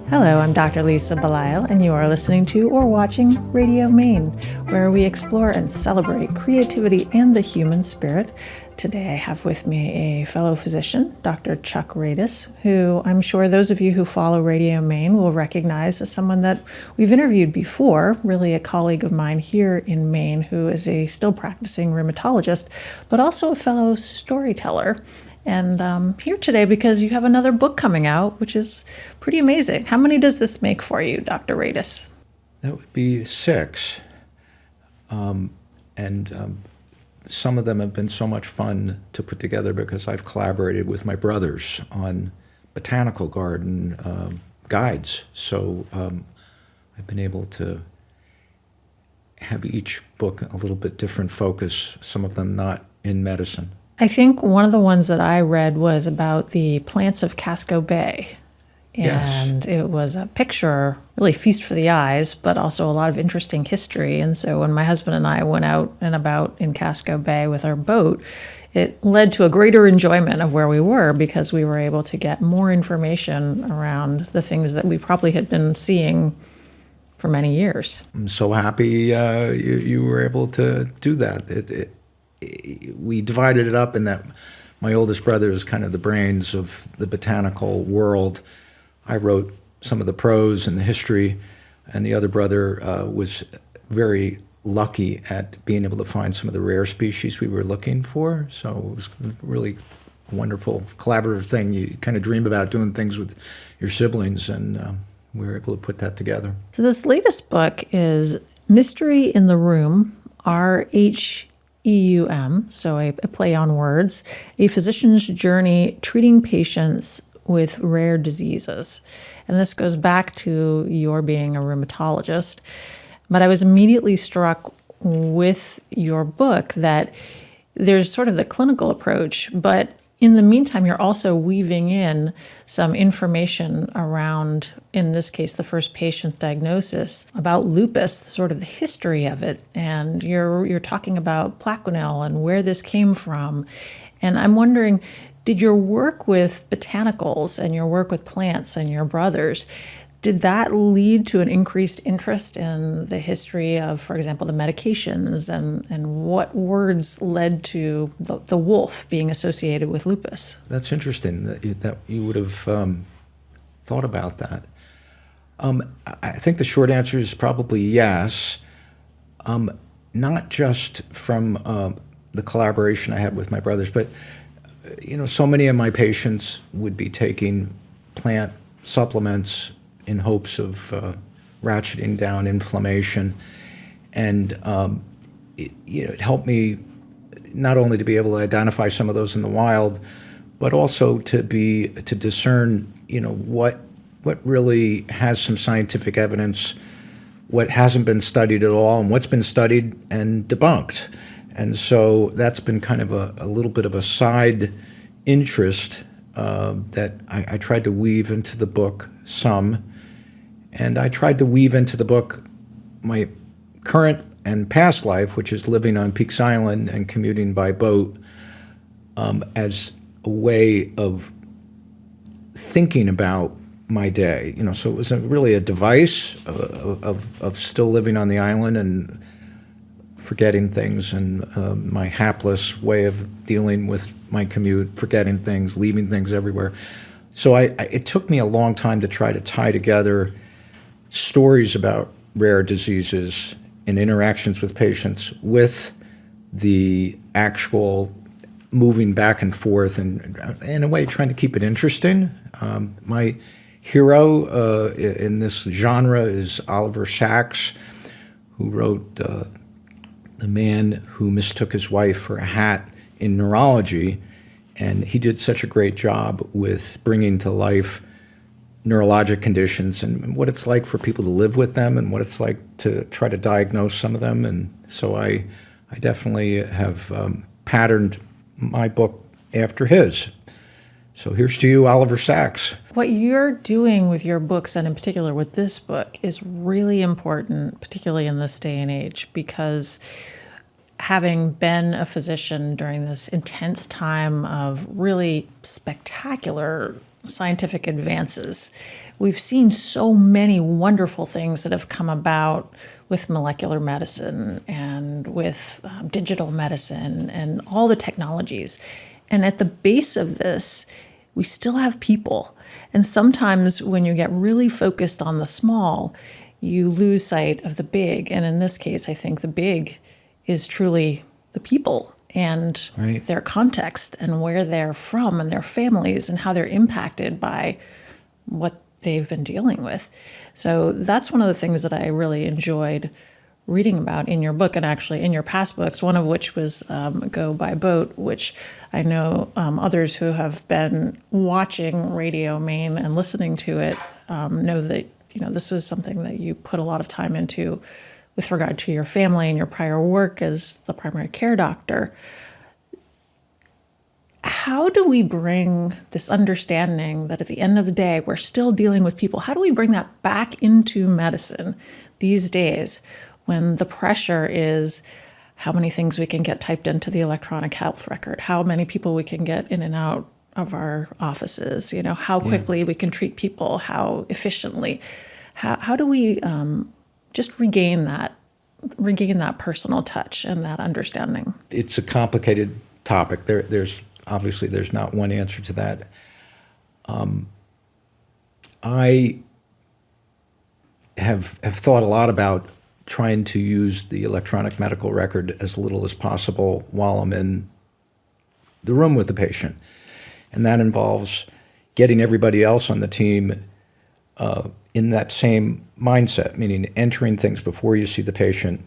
Hello, I'm Dr. Lisa Belisle, and you are listening to or watching Radio Maine, where we explore and celebrate creativity and the human spirit. Today I have with me a fellow physician, Dr. Chuck Radis, who I'm sure those of you who follow Radio Maine will recognize as someone that we've interviewed before, really a colleague of mine here in Maine who is a still practicing rheumatologist, but also a fellow storyteller. And here today because you have another book coming out, which is pretty amazing. How many does this make for you, Dr. Radis? That would be 6. And some of them have been so much fun to put together because I've collaborated with my brothers on botanical garden guides. So I've been able to have each book a little bit different focus, some of them not in medicine. I think one of the ones that I read was about the plants of Casco Bay. And Yes. It was a picture, really feast for the eyes, but also a lot of interesting history. And so when my husband and I went out and about in Casco Bay with our boat, it led to a greater enjoyment of where we were because we were able to get more information around the things that we probably had been seeing for many years. I'm so happy you were able to do that. We divided it up in that my oldest brother is kind of the brains of the botanical world. I wrote some of the prose and the history, and the other brother was very lucky at being able to find some of the rare species we were looking for. So it was really a wonderful collaborative thing. You kind of dream about doing things with your siblings, and we were able to put that together. So this latest book is Mystery in the RHEUM, RHEUM, so a play on words, a physician's journey treating patients with rare diseases. And this goes back to your being a rheumatologist. But I was immediately struck with your book that there's sort of the clinical approach, but in the meantime, you're also weaving in some information around, in this case, the first patient's diagnosis about lupus, sort of the history of it. And you're talking about Plaquenil and where this came from. And I'm wondering, did your work with botanicals and your work with plants and your brothers, did that lead to an increased interest in the history of, for example, the medications and what words led to the wolf being associated with lupus? That's interesting that you would have thought about that. I think the short answer is probably yes, not just from the collaboration I had with my brothers, but so many of my patients would be taking plant supplements in hopes of ratcheting down inflammation. And it helped me not only to be able to identify some of those in the wild, but also to discern, what really has some scientific evidence, what hasn't been studied at all, and what's been studied and debunked. And so that's been kind of a little bit of a side interest that I tried to weave into the book some. And I tried to weave into the book my current and past life, which is living on Peaks Island and commuting by boat, as a way of thinking about my day. So it was really a device of still living on the island and forgetting things, and my hapless way of dealing with my commute, forgetting things, leaving things everywhere. So it took me a long time to try to tie together stories about rare diseases and interactions with patients with the actual moving back and forth, and in a way trying to keep it interesting. My hero in this genre is Oliver Sacks, who wrote The Man Who Mistook His Wife for a Hat in Neurology, and he did such a great job with bringing to life neurologic conditions and what it's like for people to live with them and what it's like to try to diagnose some of them. And so I definitely have patterned my book after his. So here's to you, Oliver Sacks. What you're doing with your books, and in particular with this book, is really important, particularly in this day and age, because having been a physician during this intense time of really spectacular scientific advances. We've seen so many wonderful things that have come about with molecular medicine and with digital medicine and all the technologies. And at the base of this, we still have people. And sometimes when you get really focused on the small, you lose sight of the big. And in this case, I think the big is truly the people and Right. their context and where they're from and their families and how they're impacted by what they've been dealing with. So that's one of the things that I really enjoyed reading about in your book, and actually in your past books, one of which was Go by Boat, which I know others who have been watching Radio Maine and listening to it know that this was something that you put a lot of time into with regard to your family and your prior work as the primary care doctor. How do we bring this understanding that at the end of the day, we're still dealing with people? How do we bring that back into medicine these days when the pressure is how many things we can get typed into the electronic health record, how many people we can get in and out of our offices, how quickly we can treat people, how efficiently? How do we just regain that personal touch and that understanding? It's a complicated topic. There's not one answer to that. I have thought a lot about trying to use the electronic medical record as little as possible while I'm in the room with the patient. And that involves getting everybody else on the team in that same mindset, meaning entering things before you see the patient,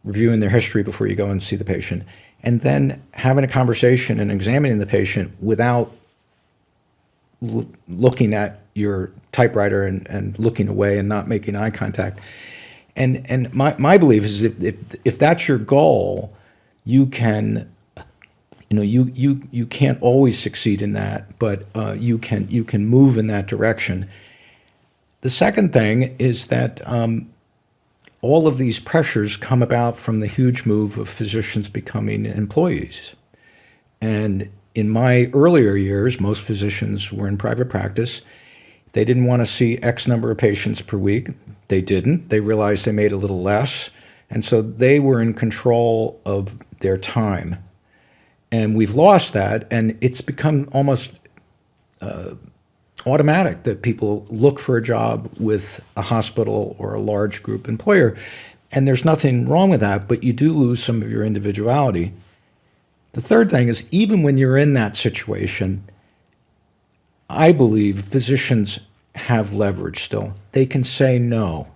reviewing their history before you go and see the patient, and then having a conversation and examining the patient without looking at your typewriter and looking away and not making eye contact. And my belief is if that's your goal, you can, you can't always succeed in that, but you can move in that direction. The second thing is that all of these pressures come about from the huge move of physicians becoming employees. And in my earlier years, most physicians were in private practice. They didn't want to see X number of patients per week. They didn't. They realized they made a little less. And so they were in control of their time. And we've lost that, and it's become almost automatic that people look for a job with a hospital or a large group employer. And there's nothing wrong with that, but you do lose some of your individuality. The third thing is, even when you're in that situation, I believe physicians have leverage still. They can say no.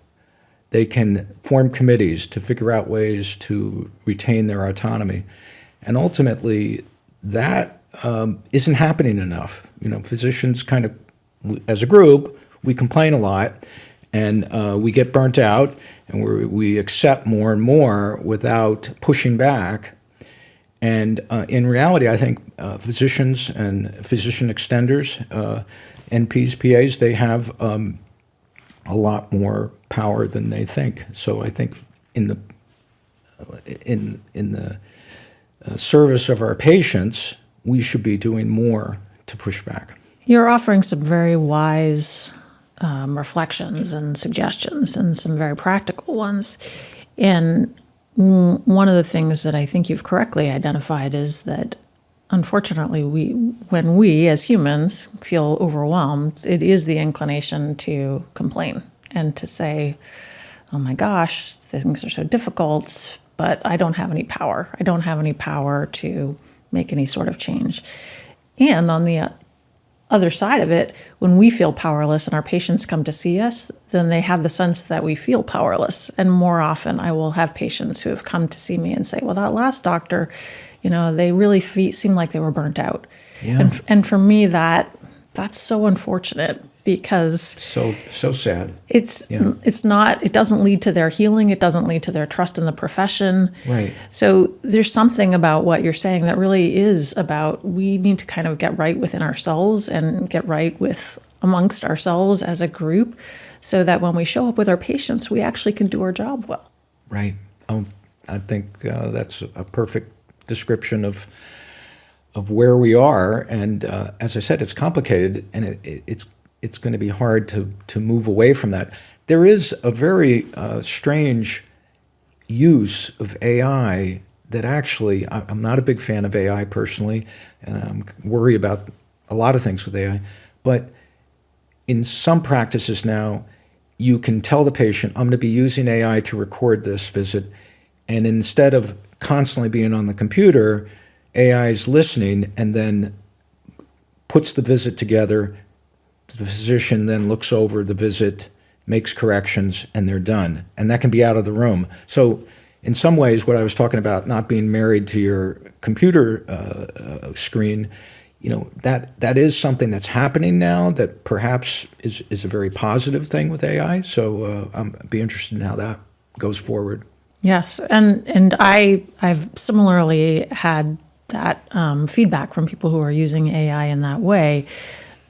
They can form committees to figure out ways to retain their autonomy. And ultimately, that isn't happening enough. Physicians kind of, as a group, we complain a lot, and we get burnt out, and we accept more and more without pushing back. And in reality, I think physicians and physician extenders, NPs, PAs, they have a lot more power than they think. So I think in the service of our patients, we should be doing more to push back. You're offering some very wise reflections and suggestions, and some very practical ones. And one of the things that I think you've correctly identified is that, unfortunately, when we as humans feel overwhelmed, it is the inclination to complain and to say, oh my gosh, things are so difficult, but I don't have any power. I don't have any power to make any sort of change. And on the other side of it, when we feel powerless and our patients come to see us, then they have the sense that we feel powerless. And more often, I will have patients who have come to see me and say, well, that last doctor, they really seemed like they were burnt out. Yeah. And for me, that's so unfortunate, because so sad. It's not, it doesn't lead to their healing. It doesn't lead to their trust in the profession. Right. So there's something about what you're saying that really is about, we need to kind of get right within ourselves and get right with amongst ourselves as a group, so that when we show up with our patients, we actually can do our job well. Right. I think that's a perfect description of of where we are. And as I said, it's complicated, and it's going to be hard to move away from that. There is a very strange use of AI that actually, I'm not a big fan of AI personally, and I'm worried about a lot of things with AI, but in some practices now, you can tell the patient, I'm going to be using AI to record this visit, and instead of constantly being on the computer, AI is listening and then puts the visit together. The physician then looks over the visit, makes corrections, and they're done. And that can be out of the room. So in some ways, what I was talking about, not being married to your computer screen, that is something that's happening now that perhaps is a very positive thing with AI. So I'd be interested in how that goes forward. Yes, and I've similarly had that feedback from people who are using AI in that way.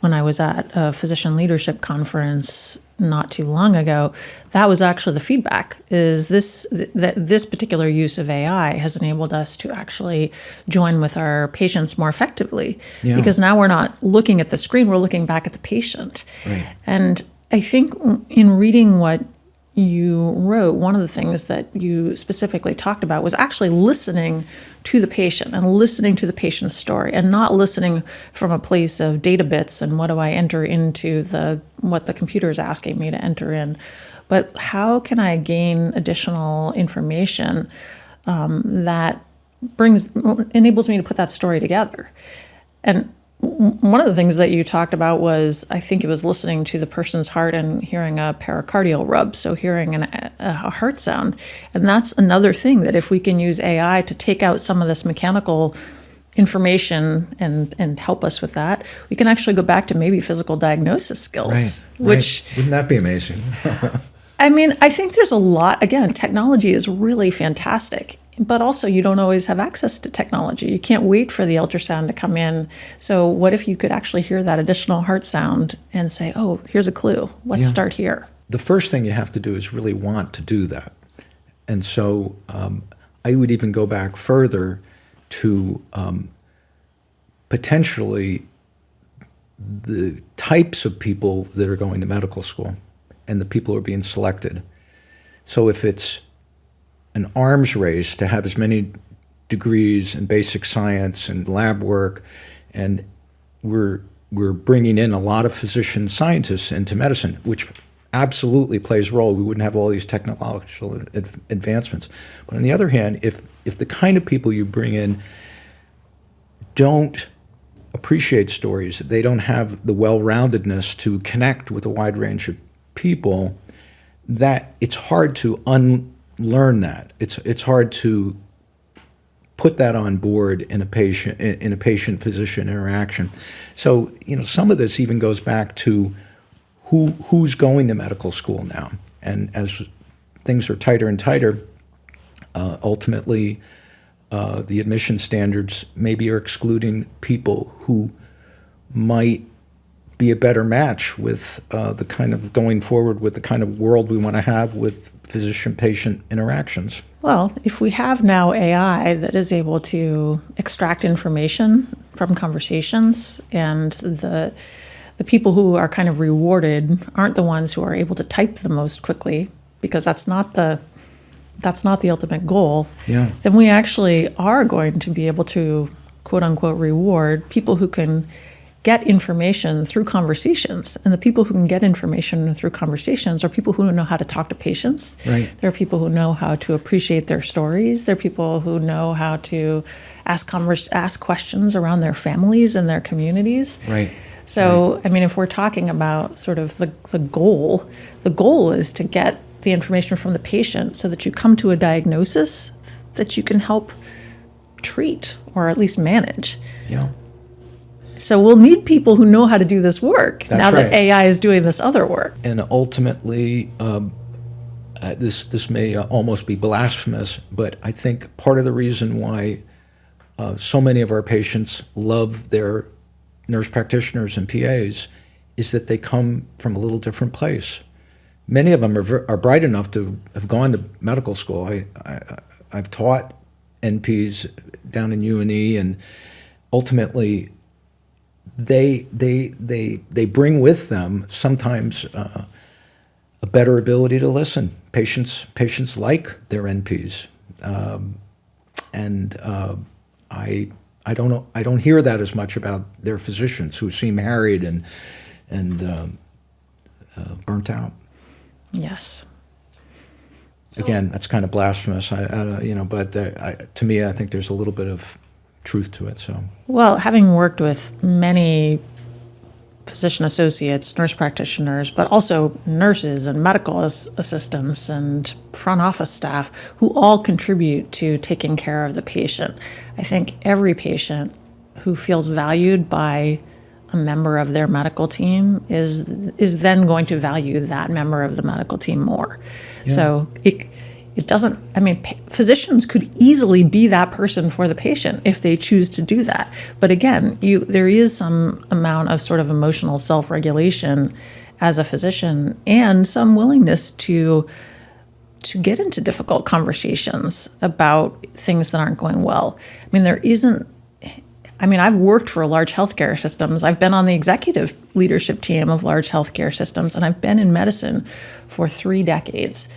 When I was at a physician leadership conference not too long ago, that was actually the feedback, is that this particular use of AI has enabled us to actually join with our patients more effectively. Yeah. Because now we're not looking at the screen, we're looking back at the patient. Right. And I think in reading what you wrote, one of the things that you specifically talked about was actually listening to the patient and listening to the patient's story, and not listening from a place of data bits and what do I enter into what the computer is asking me to enter in, but how can I gain additional information that enables me to put that story together. And one of the things that you talked about was, I think it was listening to the person's heart and hearing a pericardial rub, so hearing a heart sound. And that's another thing, that if we can use AI to take out some of this mechanical information and help us with that, we can actually go back to maybe physical diagnosis skills. Right. Which, wouldn't that be amazing? I mean, I think there's a lot, again, technology is really fantastic, but also you don't always have access to technology. You can't wait for the ultrasound to come in. So what if you could actually hear that additional heart sound and say, oh, here's a clue. Let's start here. The first thing you have to do is really want to do that. And so I would even go back further to potentially the types of people that are going to medical school and the people who are being selected. So if it's an arms race to have as many degrees in basic science and lab work, and we're bringing in a lot of physician scientists into medicine, which absolutely plays a role. We wouldn't have all these technological advancements. But on the other hand, if the kind of people you bring in don't appreciate stories, they don't have the well-roundedness to connect with a wide range of people, that it's hard to unlearn that. It's hard to put that on board in a patient-physician interaction. So some of this even goes back to who's going to medical school now, and as things are tighter and tighter, ultimately the admission standards maybe are excluding people who might be a better match with the kind of going forward with the kind of world we want to have with physician-patient interactions. Well, if we have now AI that is able to extract information from conversations, and the people who are kind of rewarded aren't the ones who are able to type the most quickly, because that's not the ultimate goal, then we actually are going to be able to, quote unquote, reward people who can get information through conversations. And the people who can get information through conversations are people who know how to talk to patients. Right. There are people who know how to appreciate their stories. There are people who know how to ask questions around their families and their communities. Right. So, right. I mean, if we're talking about sort of the goal is to get the information from the patient so that you come to a diagnosis that you can help treat or at least manage. Yeah. So we'll need people who know how to do this work. That's now right. that AI is doing this other work. And ultimately, this may almost be blasphemous, but I think part of the reason why so many of our patients love their nurse practitioners and PAs is that they come from a little different place. Many of them are bright enough to have gone to medical school. I've taught NPs down in UNE, and ultimately, they bring with them sometimes a better ability to listen. Patients like their NPs, and I don't hear that as much about their physicians who seem harried and burnt out. Yes. Again, that's kind of blasphemous, but to me, I think there's a little bit of truth to it. So, Well, having worked with many physician associates, nurse practitioners, but also nurses and medical assistants and front office staff who all contribute to taking care of the patient. I think every patient who feels valued by a member of their medical team is then going to value that member of the medical team more. Yeah. So it doesn't, I mean, physicians could easily be that person for the patient if they choose to do that. But again, there is some amount of sort of emotional self-regulation as a physician and some willingness to get into difficult conversations about things that aren't going well. I mean, I've worked for large healthcare systems. I've been on the executive leadership team of large healthcare systems, and I've been in medicine for 3 decades.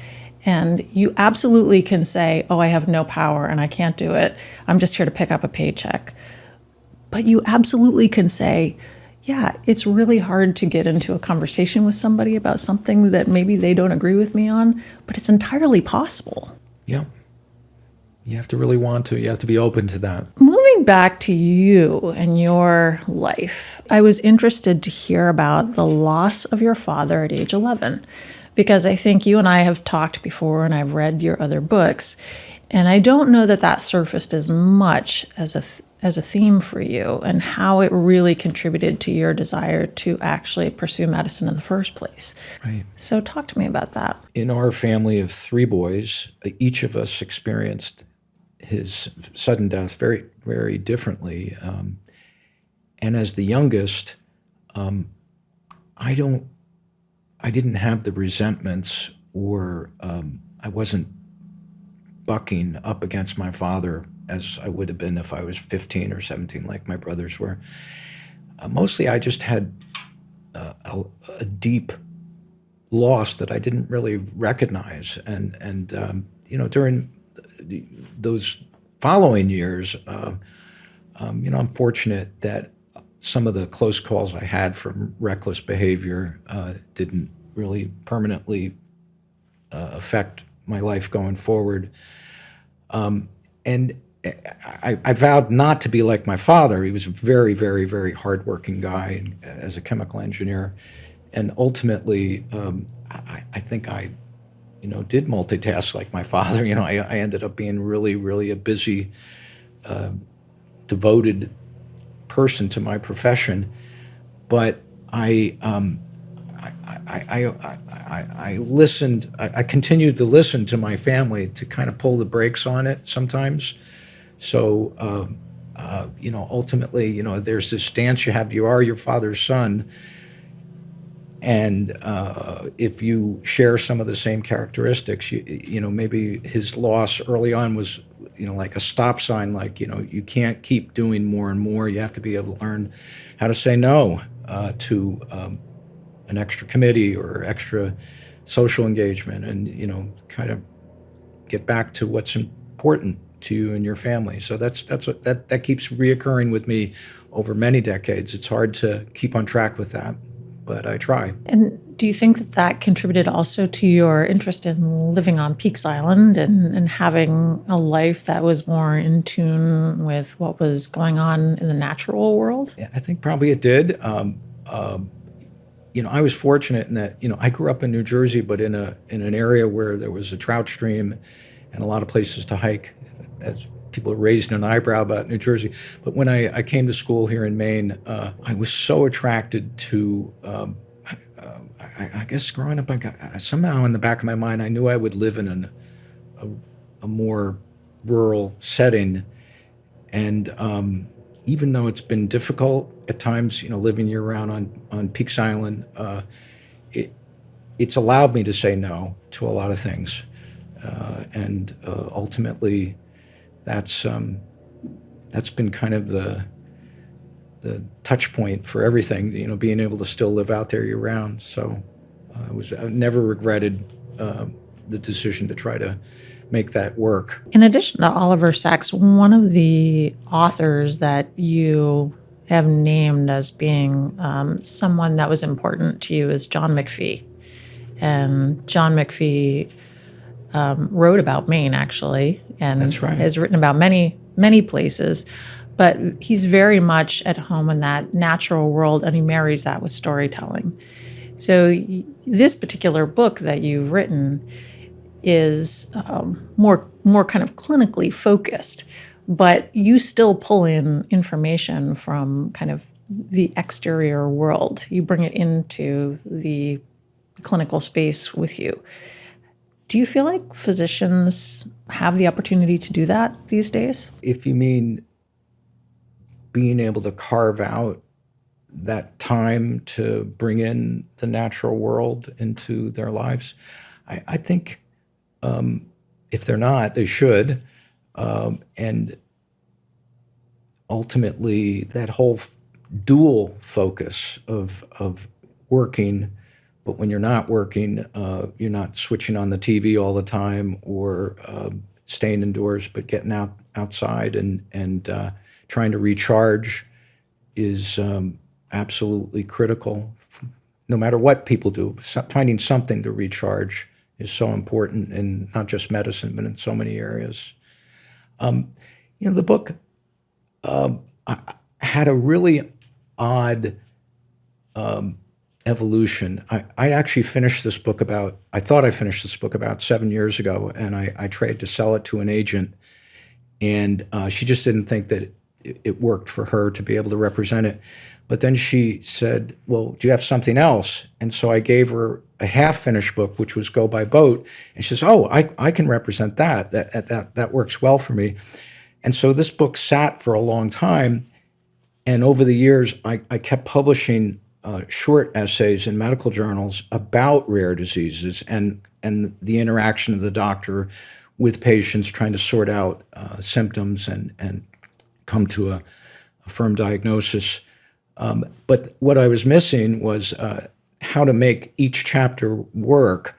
And you absolutely can say, oh, I have no power and I can't do it. I'm just here to pick up a paycheck. But you absolutely can say, yeah, it's really hard to get into a conversation with somebody about something that maybe they don't agree with me on, but it's entirely possible. yeah, you have to really want to. You have to be open to that. Moving back to you and your life, I was interested to hear about the loss of your father at age 11. Because I think you and I have talked before and I've read your other books, and I don't know that surfaced as much as a theme for you and how it really contributed to your desire to actually pursue medicine in the first place. Right. So talk to me about that. In our family of 3 boys, each of us experienced his sudden death very, very differently. And as the youngest, I didn't have the resentments, or I wasn't bucking up against my father as I would have been if I was 15 or 17 like my brothers were. Mostly I just had a deep loss that I didn't really recognize. And during those following years, I'm fortunate that some of the close calls I had from reckless behavior didn't really permanently affect my life going forward. And I vowed not to be like my father. He was a very, very, very hardworking guy as a chemical engineer. And ultimately, I think I did multitask like my father. I ended up being really, really a busy, devoted person to my profession, but I listened. I continued to listen to my family to kind of pull the brakes on it sometimes. So ultimately, there's this stance you have. You are your father's son, and if you share some of the same characteristics, maybe his loss early on was like a stop sign, like, you can't keep doing more and more. You have to be able to learn how to say no to an extra committee or extra social engagement, and, kind of get back to what's important to you and your family. So that keeps reoccurring with me over many decades. It's hard to keep on track with that, but I try. And do you think that contributed also to your interest in living on Peaks Island and having a life that was more in tune with what was going on in the natural world? Yeah, I think probably it did. I was fortunate in that, I grew up in New Jersey, but in an area where there was a trout stream and a lot of places to hike, as people raised an eyebrow about New Jersey. But when I came to school here in Maine, I was so attracted to, I guess growing up, somehow in the back of my mind, I knew I would live in a more rural setting. And even though it's been difficult at times, living year-round on Peaks Island, it's allowed me to say no to a lot of things. And ultimately, that's been kind of the the touch point for everything, being able to still live out there year round. So I never regretted the decision to try to make that work. In addition to Oliver Sacks, one of the authors that you have named as being someone that was important to you is John McPhee. And John McPhee wrote about Maine, actually, and That's right. has written about many, many places. But he's very much at home in that natural world, and he marries that with storytelling. So this particular book that you've written is more kind of clinically focused, but you still pull in information from kind of the exterior world. You bring it into the clinical space with you. Do you feel like physicians have the opportunity to do that these days? If you mean being able to carve out that time to bring in the natural world into their lives, I think if they're not, they should. And ultimately, that whole dual focus of working, but when you're not working, you're not switching on the TV all the time or staying indoors, but getting outside and trying to recharge is absolutely critical. No matter what people do, finding something to recharge is so important in not just medicine, but in so many areas. The book had a really odd evolution. I actually finished this book I thought I finished this book about 7 years ago, and I tried to sell it to an agent, and she just didn't think that it worked for her to be able to represent it. But then she said, well, do you have something else? And so I gave her a half-finished book, which was Go by Boat. And she says, oh, I can represent that. That works well for me. And so this book sat for a long time. And over the years, I kept publishing short essays in medical journals about rare diseases and the interaction of the doctor with patients, trying to sort out symptoms and come to a firm diagnosis. But what I was missing was how to make each chapter work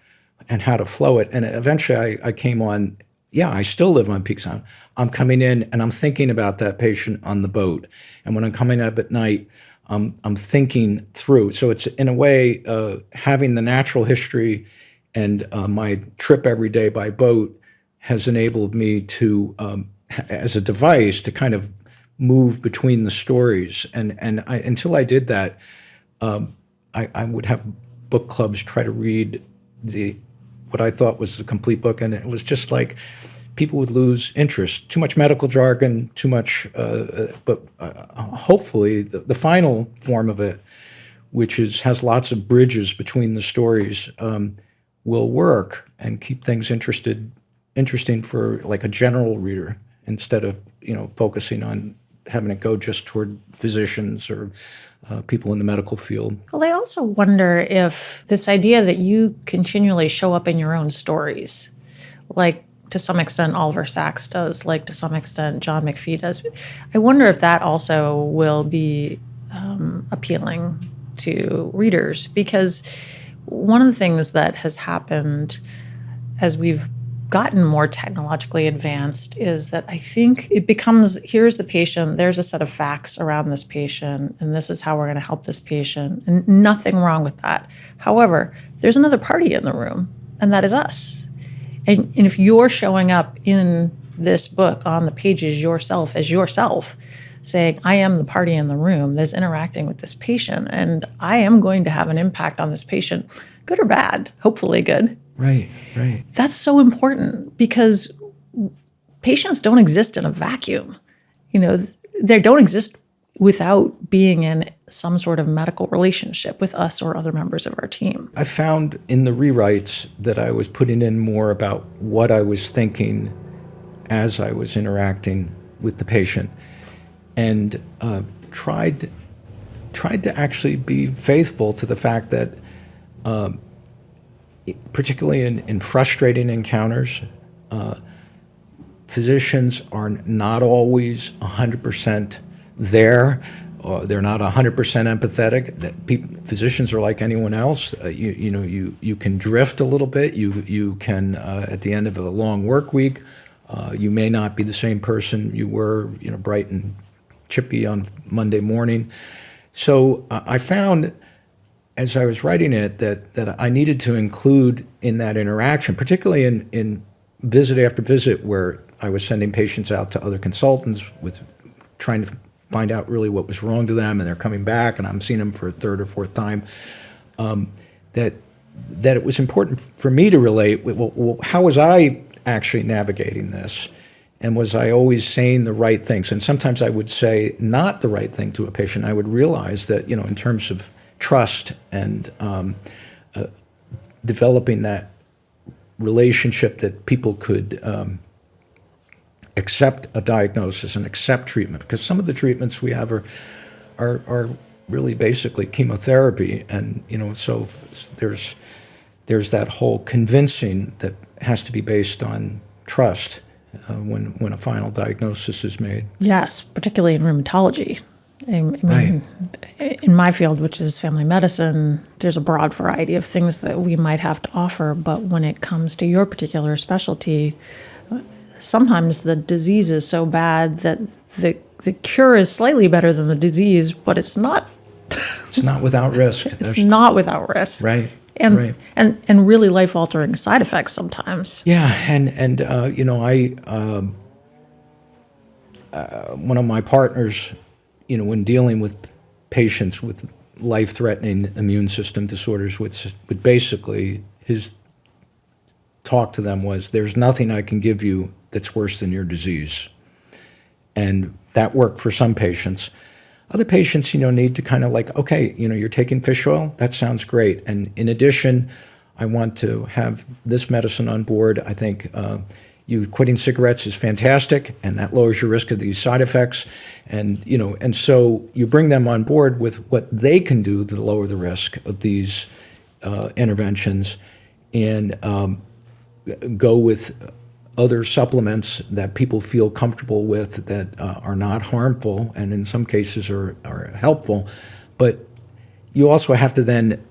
and how to flow it. And eventually I came on, I still live on Peak Sound. I'm coming in and I'm thinking about that patient on the boat. And when I'm coming up at night, I'm thinking through. So it's, in a way, having the natural history and my trip every day by boat has enabled me to, as a device, to kind of move between the stories. And until I did that, I would have book clubs try to read what I thought was the complete book, and it was just like people would lose interest. Too much medical jargon, too much, but hopefully the final form of it, which has lots of bridges between the stories, will work and keep things interesting for like a general reader, instead of focusing on having it go just toward physicians or people in the medical field. Well, I also wonder if this idea that you continually show up in your own stories, like to some extent Oliver Sacks does, like to some extent John McPhee does, I wonder if that also will be appealing to readers. Because one of the things that has happened as we've gotten more technologically advanced is that I think it becomes, here's the patient, there's a set of facts around this patient, and this is how we're going to help this patient, and nothing wrong with that. However, there's another party in the room, and that is us. And if you're showing up in this book on the pages yourself as yourself, saying, I am the party in the room that's interacting with this patient, and I am going to have an impact on this patient, good or bad, hopefully good. Right. That's so important, because patients don't exist in a vacuum. They don't exist without being in some sort of medical relationship with us or other members of our team. I found in the rewrites that I was putting in more about what I was thinking as I was interacting with the patient, and tried to actually be faithful to the fact that particularly in frustrating encounters, physicians are not always 100% there they're not 100% empathetic. That physicians are like anyone else. You can drift a little bit. You can at the end of a long work week, you may not be the same person you were, bright and chippy on Monday morning. So I found, as I was writing it, that I needed to include in that interaction, particularly in visit after visit, where I was sending patients out to other consultants with trying to find out really what was wrong to them, and they're coming back, and I'm seeing them for a third or fourth time, that it was important for me to relate, well, how was I actually navigating this? And was I always saying the right things? And sometimes I would say not the right thing to a patient. I would realize that, in terms of trust and developing that relationship, that people could accept a diagnosis and accept treatment, because some of the treatments we have are really basically chemotherapy, and so there's that whole convincing that has to be based on trust when a final diagnosis is made. Yes, particularly in rheumatology. I mean, Right. in my field, which is family medicine, there's a broad variety of things that we might have to offer, but when it comes to your particular specialty, sometimes the disease is so bad that the cure is slightly better than the disease, but it's not. It's not without risk. It's not without risk. Right. And right. and really life-altering side effects sometimes. Yeah, and one of my partners, when dealing with patients with life-threatening immune system disorders, would basically, his talk to them was, there's nothing I can give you that's worse than your disease. And that worked for some patients. Other patients, need to kind of like, okay, you're taking fish oil, that sounds great. And in addition, I want to have this medicine on board. I think you quitting cigarettes is fantastic, and that lowers your risk of these side effects. And, and so you bring them on board with what they can do to lower the risk of these interventions, and go with other supplements that people feel comfortable with, that are not harmful and in some cases are helpful. But you also have to then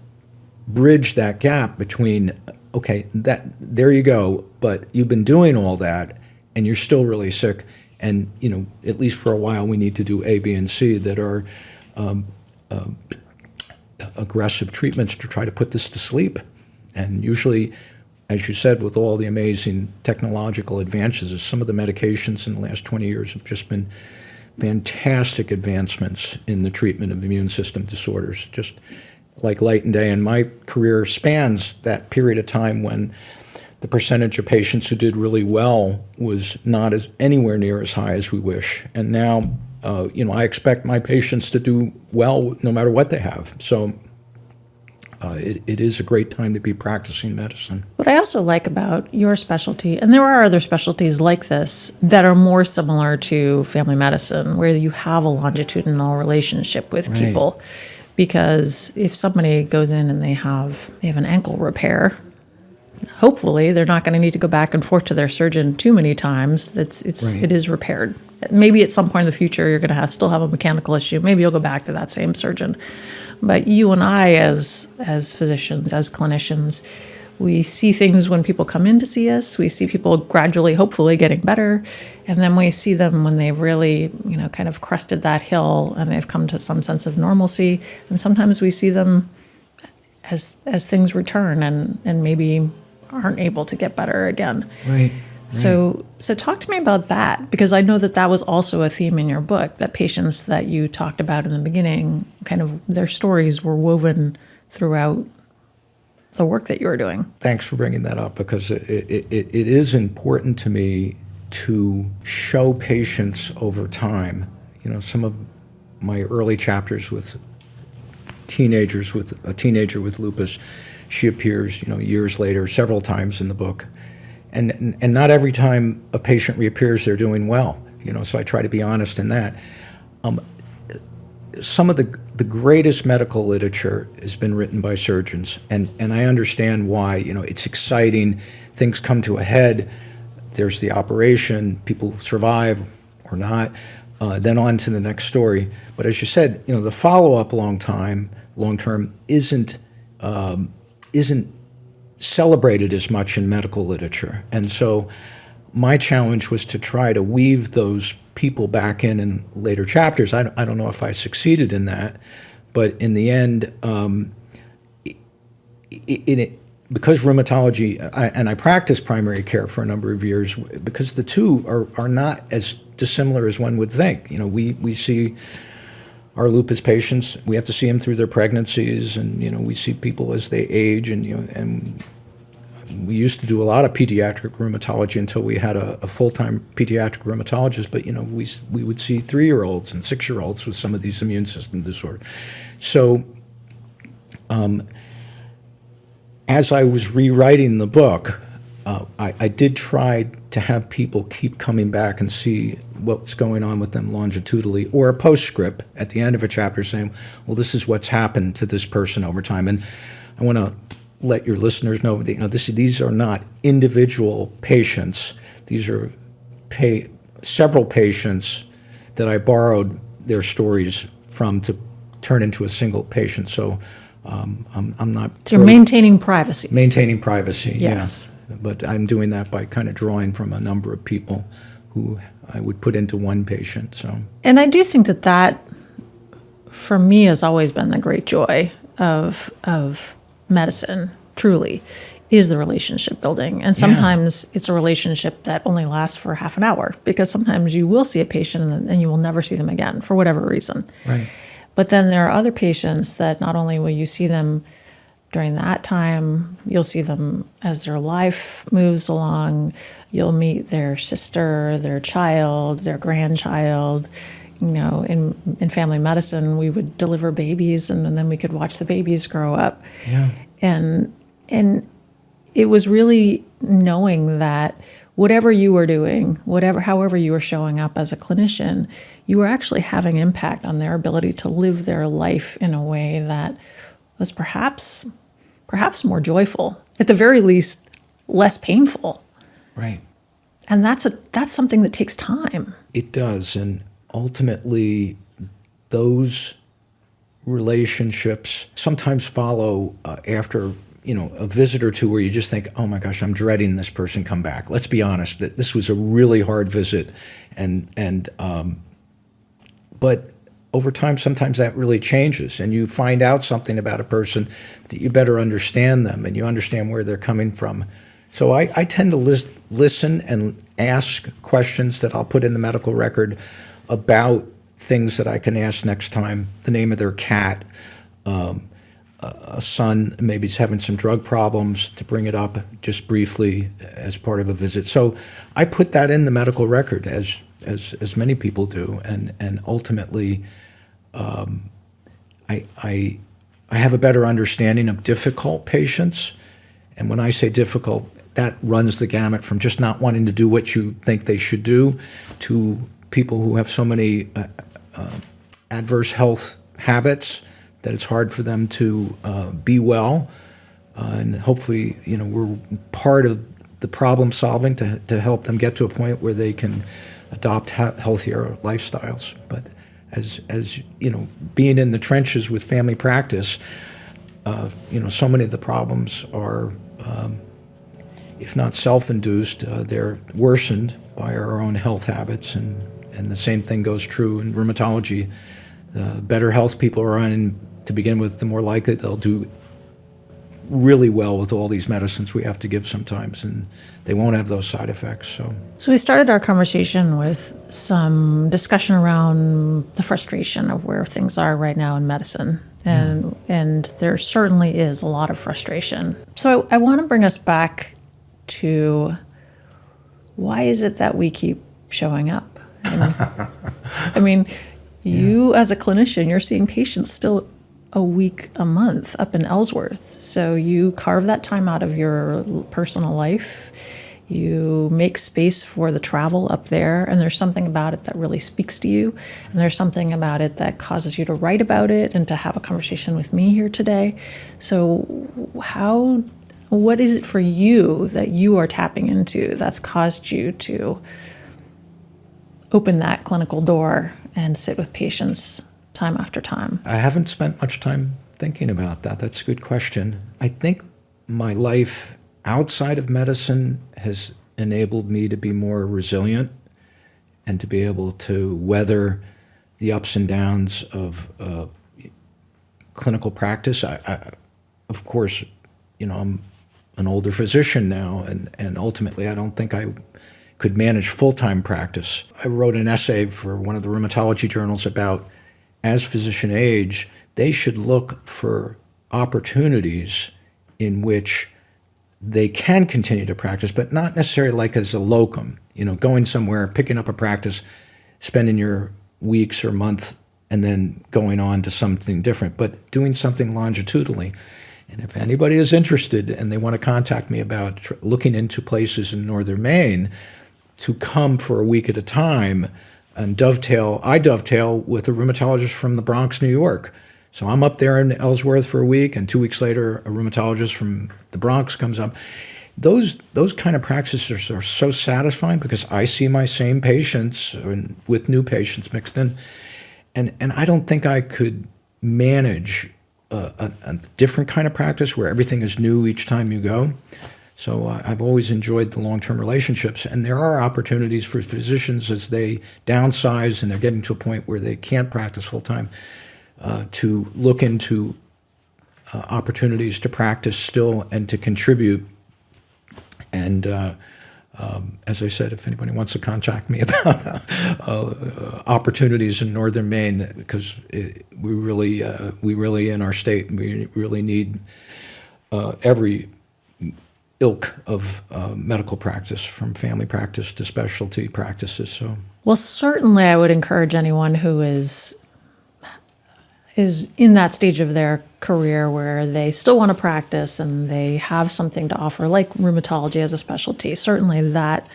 bridge that gap between, okay, there you go, but you've been doing all that and you're still really sick, and at least for a while we need to do A, B, and C that are aggressive treatments to try to put this to sleep. And usually, as you said, with all the amazing technological advances, some of the medications in the last 20 years have just been fantastic advancements in the treatment of immune system disorders, just like light and day. And my career spans that period of time when the percentage of patients who did really well was not anywhere near as high as we wish. And now, I expect my patients to do well no matter what they have. So it is a great time to be practicing medicine. What I also like about your specialty, and there are other specialties like this that are more similar to family medicine, where you have a longitudinal relationship with people. Because if somebody goes in and they have an ankle repair, hopefully they're not going to need to go back and forth to their surgeon too many times. It is repaired. Maybe at some point in the future you're going to still have a mechanical issue. Maybe you'll go back to that same surgeon. But you and I, as physicians, as clinicians, we see things when people come in to see us. We see people gradually, hopefully, getting better. And then we see them when they've really, kind of crested that hill and they've come to some sense of normalcy. And sometimes we see them as things return and maybe aren't able to get better again. Right. So talk to me about that, because I know that was also a theme in your book, that patients that you talked about in the beginning, kind of their stories were woven throughout the work that you were doing. Thanks for bringing that up, because it is important to me to show patients over time. Some of my early chapters with a teenager with lupus, she appears, years later, several times in the book. And not every time a patient reappears, they're doing well. So I try to be honest in that. Some of the greatest medical literature has been written by surgeons, and I understand why. It's exciting. Things come to a head. There's the operation. People survive or not. then on to the next story. But as you said, the follow-up long term isn't celebrated as much in medical literature. And so my challenge was to try to weave those people back in later chapters. I don't know if I succeeded in that, but in the end, because rheumatology, I practiced primary care for a number of years, because the two are not as dissimilar as one would think. We see our lupus patients, we have to see them through their pregnancies, and we see people as they age, and we used to do a lot of pediatric rheumatology until we had a full-time pediatric rheumatologist. But we would see 3-year-olds and 6-year-olds with some of these immune system disorders. So as I was rewriting the book, I did try to have people keep coming back and see what's going on with them longitudinally, or a postscript at the end of a chapter saying, well, this is what's happened to this person over time. And I want to let your listeners know that these are not individual patients. These are several patients that I borrowed their stories from to turn into a single patient. So I'm not. So you're maintaining privacy. Maintaining privacy, yes. Yeah. But I'm doing that by kind of drawing from a number of people who I would put into one patient. So. And I do think that for me, has always been the great joy of medicine, truly, is the relationship building. And sometimes it's a relationship that only lasts for half an hour, because sometimes you will see a patient and you will never see them again for whatever reason. Right. But then there are other patients that not only will you see them during that time, you'll see them as their life moves along. You'll meet their sister, their child, their grandchild. In family medicine, we would deliver babies, and then we could watch the babies grow up. Yeah. And it was really knowing that whatever you were doing, however you were showing up as a clinician, you were actually having impact on their ability to live their life in a way that was perhaps more joyful, at the very least, less painful. Right. And that's something that takes time. It does, and ultimately, those relationships sometimes follow after a visit or two where you just think, oh my gosh, I'm dreading this person come back. Let's be honest, that this was a really hard visit, but over time, sometimes that really changes, and you find out something about a person that you better understand them, and you understand where they're coming from. So I tend to listen and ask questions that I'll put in the medical record about things that I can ask next time, the name of their cat, a son maybe is having some drug problems, to bring it up just briefly as part of a visit. So I put that in the medical record, as many people do, and ultimately I have a better understanding of difficult patients. And when I say difficult, that runs the gamut from just not wanting to do what you think they should do, to people who have so many adverse health habits that it's hard for them to be well. And hopefully, we're part of the problem solving to help them get to a point where they can adopt healthier lifestyles. But as being in the trenches with family practice, so many of the problems are, if not self-induced, they're worsened by our own health habits, and the same thing goes true in rheumatology. The better health people are on to begin with, the more likely they'll do really well with all these medicines we have to give sometimes, and they won't have those side effects. So we started our conversation with some discussion around the frustration of where things are right now in medicine. And there certainly is a lot of frustration. So I want to bring us back to, why is it that we keep showing up? You as a clinician, you're seeing patients still a week, a month up in Ellsworth. So you carve that time out of your personal life. You make space for the travel up there, and there's something about it that really speaks to you. And there's something about it that causes you to write about it and to have a conversation with me here today. So what is it for you that you are tapping into that's caused you to open that clinical door and sit with patients time after time? I haven't spent much time thinking about that. That's a good question. I think my life outside of medicine has enabled me to be more resilient and to be able to weather the ups and downs of clinical practice. Of course, I'm an older physician now, and ultimately I don't think I could manage full-time practice. I wrote an essay for one of the rheumatology journals about, as physicians age, they should look for opportunities in which they can continue to practice, but not necessarily like as a locum, going somewhere, picking up a practice, spending your weeks or month, and then going on to something different, but doing something longitudinally. And if anybody is interested and they want to contact me about looking into places in northern Maine, to come for a week at a time and I dovetail with a rheumatologist from the Bronx, New York. So I'm up there in Ellsworth for a week, and 2 weeks later, a rheumatologist from the Bronx comes up. Those kind of practices are so satisfying because I see my same patients with new patients mixed in. And I don't think I could manage a different kind of practice where everything is new each time you go. So I've always enjoyed the long-term relationships. And there are opportunities for physicians as they downsize and they're getting to a point where they can't practice full-time to look into opportunities to practice still and to contribute. And as I said, if anybody wants to contact me about opportunities in northern Maine, because we really in our state, we really need every ilk of medical practice, from family practice to specialty practices. So, well, certainly I would encourage anyone who is in that stage of their career where they still want to practice and they have something to offer, like rheumatology as a specialty. Certainly that,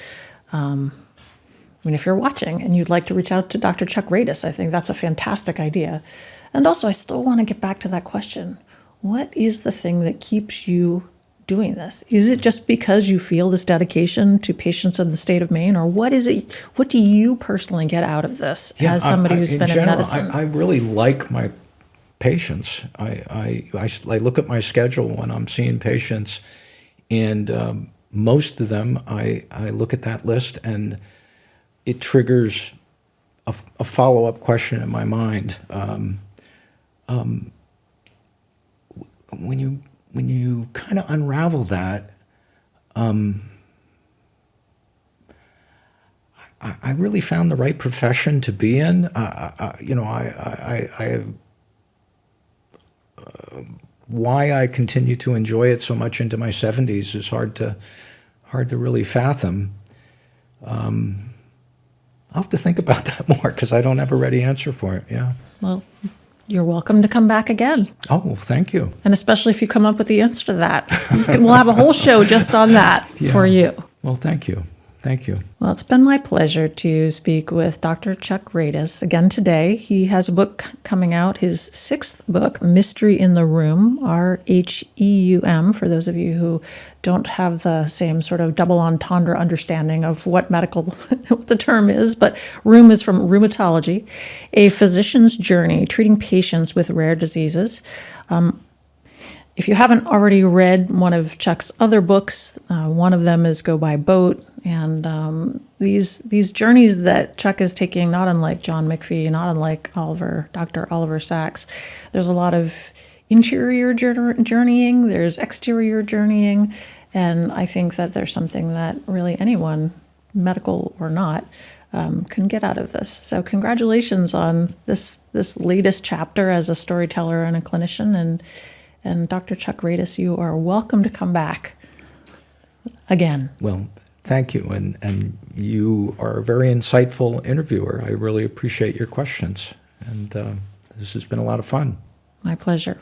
if you're watching and you'd like to reach out to Dr. Chuck Radis, I think that's a fantastic idea. And also, I still want to get back to that question. What is the thing that keeps you doing this? Is it just because you feel this dedication to patients in the state of Maine, or what is it? What do you personally get out of this as somebody who's been in medicine? I really like my patients. I look at my schedule when I'm seeing patients, and most of them, I look at that list and it triggers a follow-up question in my mind. When you kind of unravel that, I really found the right profession to be in. Why I continue to enjoy it so much into my 70s is hard to really fathom. I'll have to think about that more because I don't have a ready answer for it. Yeah. Well, you're welcome to come back again. Oh, well, thank you. And especially if you come up with the answer to that. We'll have a whole show just on that for you. Well, thank you. Thank you. Well, it's been my pleasure to speak with Dr. Chuck Radis again today. He has a book coming out, his 6th book, Mystery in the Room, RHEUM, for those of you who don't have the same sort of double entendre understanding of what the term is, but RHEUM is from rheumatology, a physician's journey treating patients with rare diseases. If you haven't already read one of Chuck's other books, one of them is Go by Boat, and these journeys that Chuck is taking, not unlike John McPhee, not unlike Dr. Oliver Sacks. There's a lot of interior journeying, there's exterior journeying, and I think that there's something that really anyone, medical or not, can get out of this. So congratulations on this latest chapter as a storyteller and a clinician, and Dr. Chuck Radis, you are welcome to come back again. Well, thank you, and you are a very insightful interviewer. I really appreciate your questions, and this has been a lot of fun. My pleasure.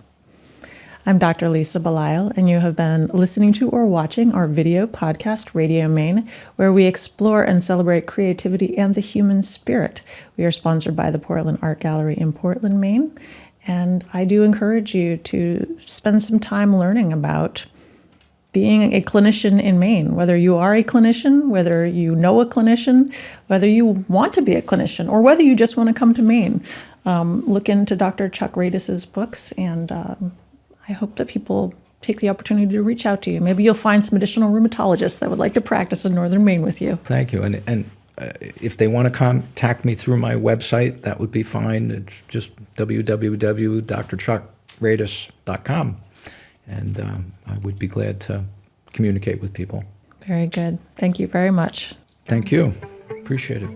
I'm Dr. Lisa Belisle, and you have been listening to or watching our video podcast, Radio Maine, where we explore and celebrate creativity and the human spirit. We are sponsored by the Portland Art Gallery in Portland, Maine, and I do encourage you to spend some time learning about being a clinician in Maine, whether you are a clinician, whether you know a clinician, whether you want to be a clinician, or whether you just want to come to Maine. Look into Dr. Chuck Radis's books, and I hope that people take the opportunity to reach out to you. Maybe you'll find some additional rheumatologists that would like to practice in northern Maine with you. Thank you. And if they want to contact me through my website, that would be fine. It's just www.drchuckradis.com. And I would be glad to communicate with people. Very good. Thank you very much. Thank you. Appreciate it.